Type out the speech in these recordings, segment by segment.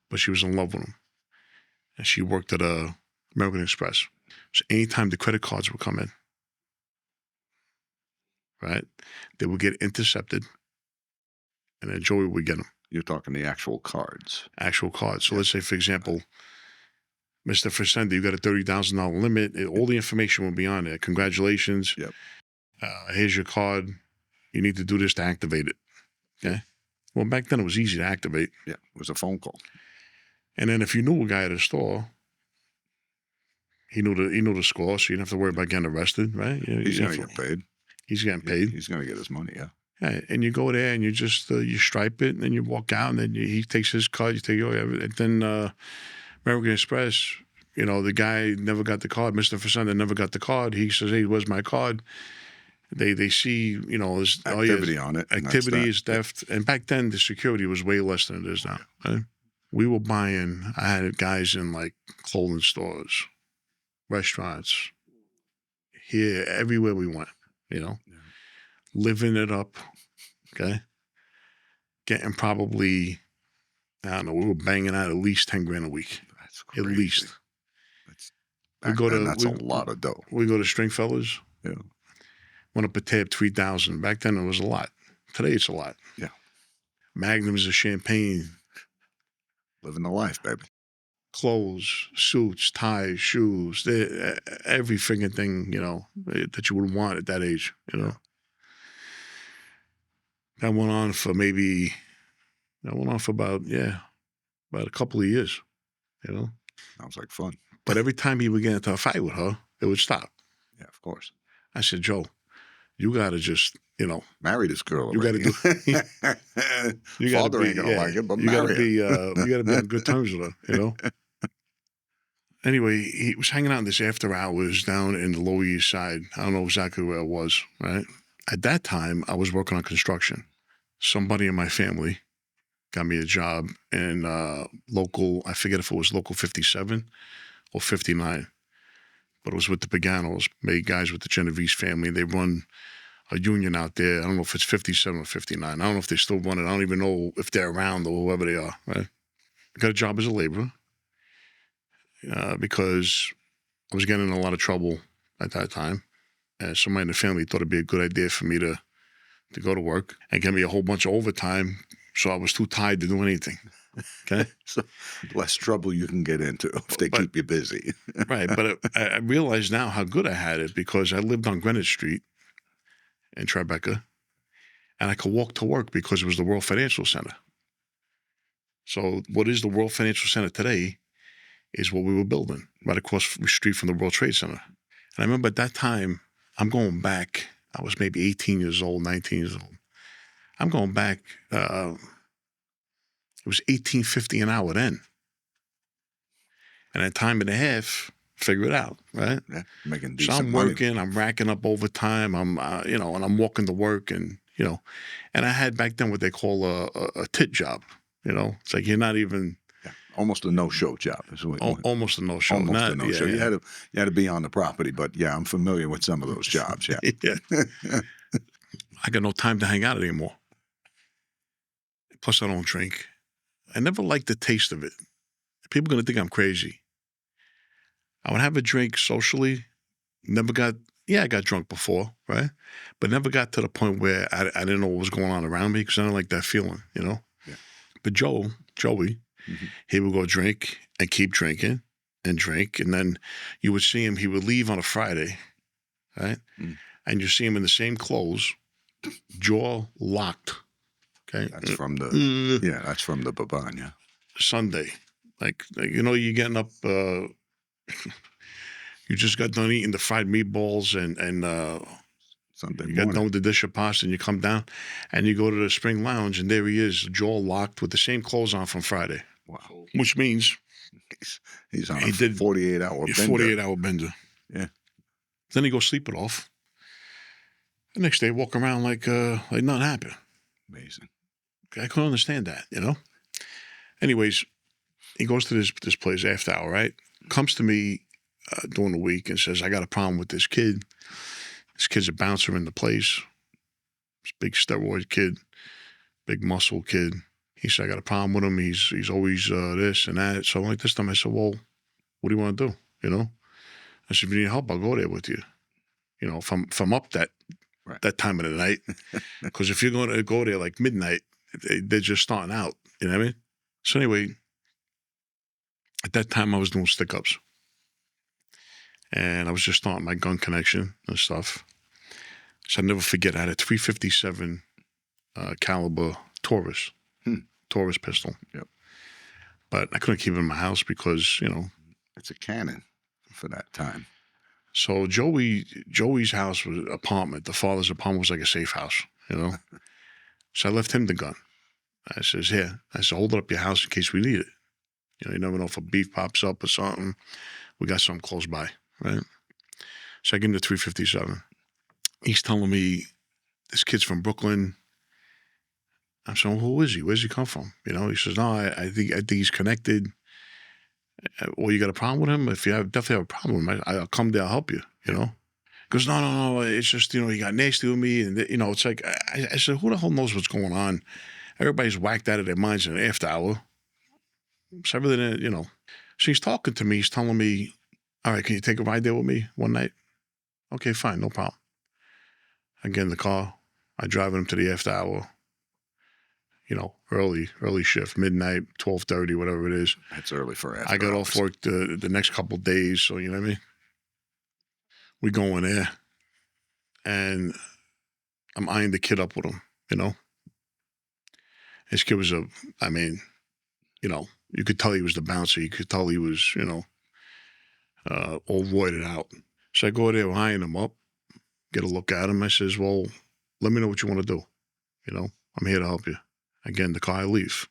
but she was in love with him. And she worked at American Express. So anytime the credit cards would come in, right, they would get intercepted, and then Joey would get them. You're talking the actual cards. Actual cards. So let's say, for example, Mr. Fresenda, you got a $30,000 limit. All the information will be on there. Congratulations. Yep. Here's your card. You need to do this to activate it. Okay. Well, back then it was easy to activate. Yeah, it was a phone call. And then if you knew a guy at a store, he knew the score, so you didn't have to worry about getting arrested, right? He's going to get paid. He's getting paid. He's going to get his money, yeah. Yeah, and you go there and you just you stripe it, and then you walk out, and then he takes his card. You take and then American Express, the guy never got the card. Mr. Fresenda never got the card. He says, "Hey, where's my card?" They see, there's activity on it. Activity is theft, and back then the security was way less than it is now. Right? We were buying. I had guys in like clothing stores, restaurants, here, everywhere we went. Living it up, okay? Getting probably, I don't know, we were banging out at least 10 grand a week. That's crazy. At least. That's a lot of dough. We go to Stringfellas. Yeah. Went up a tab 3,000. Back then it was a lot. Today it's a lot. Yeah. Magnums of champagne. Living the life, baby. Clothes, suits, ties, shoes, every freaking thing, that you would want at that age, Yeah. That went on for about a couple of years, Sounds like fun. But every time he would get into a fight with her, it would stop. Yeah, of course. I said, Joe, you got to just, marry this girl. You got to do. Father ain't gonna like it, but you got to be. You got to be on good terms with her. Anyway, he was hanging out in this after hours down in the Lower East Side. I don't know exactly where it was. Right at that time, I was working on construction. Somebody in my family got me a job in local. I forget if it was local 57 or 59, but it was with the Paganos, guys with the Genovese family. They run a union out there. I don't know if it's 57 or 59. I don't know if they still run it. I don't even know if they're around or whoever they are, right? I got a job as a laborer because I was getting in a lot of trouble at that time. And somebody in the family thought it'd be a good idea for me to go to work and get me a whole bunch of overtime, so I was too tired to do anything. Okay? So less trouble you can get into if they keep you busy. Right, but I realize now how good I had it because I lived on Greenwich Street in Tribeca, and I could walk to work because it was the World Financial Center. So what is the World Financial Center today is what we were building right across the street from the World Trade Center. And I remember at that time, I'm going back, I was maybe 18 years old, 19 years old. I'm going back, it was $18.50 an hour then. And at time and a half, figure it out, right? Yeah, making so decent I'm money. working, I'm racking up overtime, I'm, and I'm walking to work and I had back then what they call a tit job, It's like you're not even. Yeah, almost a no-show job. Almost a no-show. Almost a no-show. You had to be on the property, but yeah, I'm familiar with some of those jobs, yeah. Yeah. I got no time to hang out anymore. Plus, I don't drink. I never liked the taste of it. People are going to think I'm crazy. I would have a drink socially. I got drunk before, right? But never got to the point where I didn't know what was going on around me because I didn't like that feeling, Yeah. But Joey, Mm-hmm. he would go drink and keep drinking and drink. And then you would see him, he would leave on a Friday, right? Mm. And you see him in the same clothes, jaw locked. Okay. That's from the Baban, yeah. Sunday. Like you're getting up, you just got done eating the fried meatballs and Sunday you morning. got done with the dish of pasta and you come down and you go to the Spring Lounge and there he is, jaw locked with the same clothes on from Friday. Wow. Which means he's on a 48-hour bender. 48-hour bender. Yeah. Then he goes sleep it off. The next day, walk around like nothing happened. Amazing. I couldn't understand that, Anyways, he goes to this place after hour, right? Comes to me during the week and says, I got a problem with this kid. This kid's a bouncer in the place. This big steroid kid, big muscle kid. He said, I got a problem with him. He's always this and that. So like this time I said, well, what do you want to do? You know? I said, if you need help, I'll go there with you. You know, if I'm up that time of the night. Because if you're going to go there like midnight, they're just starting out. You know what I mean? So anyway, at that time I was doing stick-ups. And I was just starting my gun connection and stuff. So I'll never forget, I had a .357 caliber Taurus. Taurus pistol. Yep. But I couldn't keep it in my house because, you know. It's a cannon for that time. So Joey's house was an apartment. The father's apartment was like a safe house, you know. So I left him the gun. I says, here. I said, hold it up your house in case we need it. You know, you never know if a beef pops up or something. We got something close by, right? So I give him the .357. He's telling me, this kid's from Brooklyn. I'm saying, well, who is he? Where's he come from? You know, he says, no, I think he's connected. Well, you got a problem with him? If you definitely have a problem with him, I'll come there, I'll help you, you know? He goes, no, it's just, you know, he got nasty with me. And, you know, it's like, I said, who the hell knows what's going on? Everybody's whacked out of their minds in an after hour. So everything, you know. So he's talking to me. He's telling me, all right, can you take a ride there with me one night? Okay, fine, no problem. I get in the car. I drive him to the after hour. You know, early shift, midnight, 12:30, whatever it is. That's early for after I got hours. off work the next couple of days, so you know what I mean? We go in there, and I'm eyeing the kid up with him, you know? This kid was you know, you could tell he was the bouncer. You could tell he was, you know, all roided out. So I go there, eyeing him up, get a look at him. I says, well, let me know what you want to do. You know, I'm here to help you. Again, the car I leave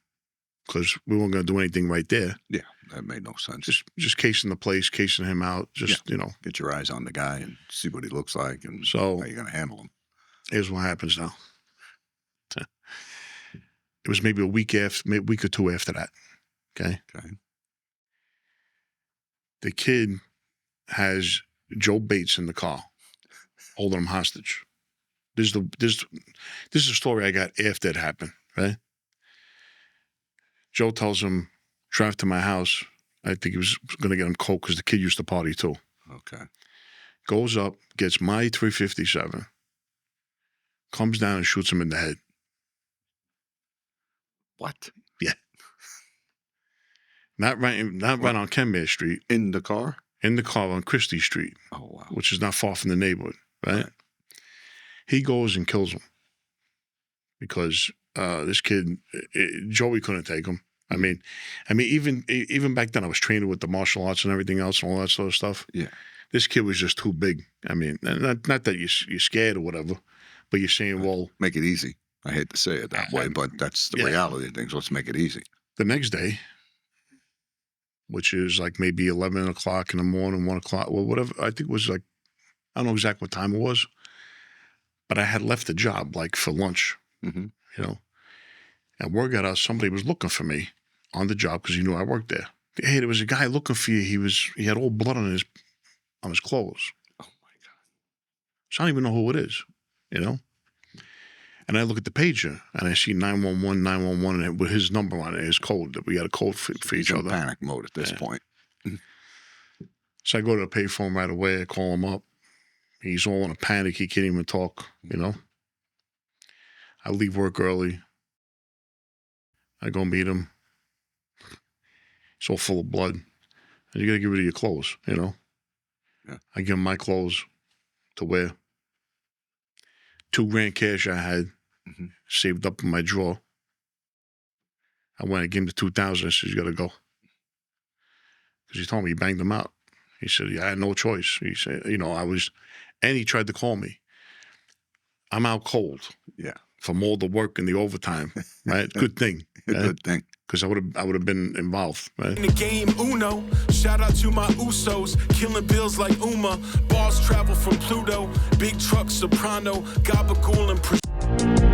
because we weren't going to do anything right there. Yeah, that made no sense. Just casing the place, casing him out. Just, you know. Get your eyes on the guy and see what he looks like and so, how you're going to handle him. Here's what happens now. It was maybe a week or two after that. Okay. The kid has Joe Bates in the car, holding him hostage. This is a story I got after it happened, right? Joe tells him, drive to my house. I think he was going to get him coke because the kid used to party too. Okay. Goes up, gets my .357, comes down and shoots him in the head. What? Yeah. Not right on Kenmare Street. In the car? In the car on Christie Street. Oh, wow. Which is not far from the neighborhood, right? He goes and kills him because this kid, Joey couldn't take him. I mean, even back then I was training with the martial arts and everything else and all that sort of stuff. Yeah. This kid was just too big. I mean, not that you're scared or whatever, but you're saying, well, make it easy. I hate to say it that way, but that's the reality of things. Let's make it easy. The next day, which is like maybe 11 o'clock in the morning, 1 o'clock, well, whatever. I think it was like, I don't know exactly what time it was, but I had left the job like for lunch, you know, and word got out somebody was looking for me on the job because he knew I worked there. Hey, there was a guy looking for you. He had all blood on his clothes. Oh my God. So I don't even know who it is, you know? And I look at the pager and I see 911, and with his number on it, his code, that we got a code for each other. He's in panic mode at this point. So I go to the payphone right away. I call him up. He's all in a panic. He can't even talk, you know? I leave work early. I go meet him. He's all full of blood. And you got to get rid of your clothes, you know? Yeah. I give him my clothes to wear. $2,000 cash I had saved up in my drawer. I went and gave him the $2,000. I said, you got to go. Because he told me he banged him out. He said, yeah, I had no choice. He said, you know, and he tried to call me. I'm out cold. Yeah. From all the work and the overtime, right? Good thing. Right? Good thing. Because I would have been involved, right? In the game, Uno. Shout out to my Usos, killing bills like Uma. Balls travel from Pluto, big truck soprano, gabagool and.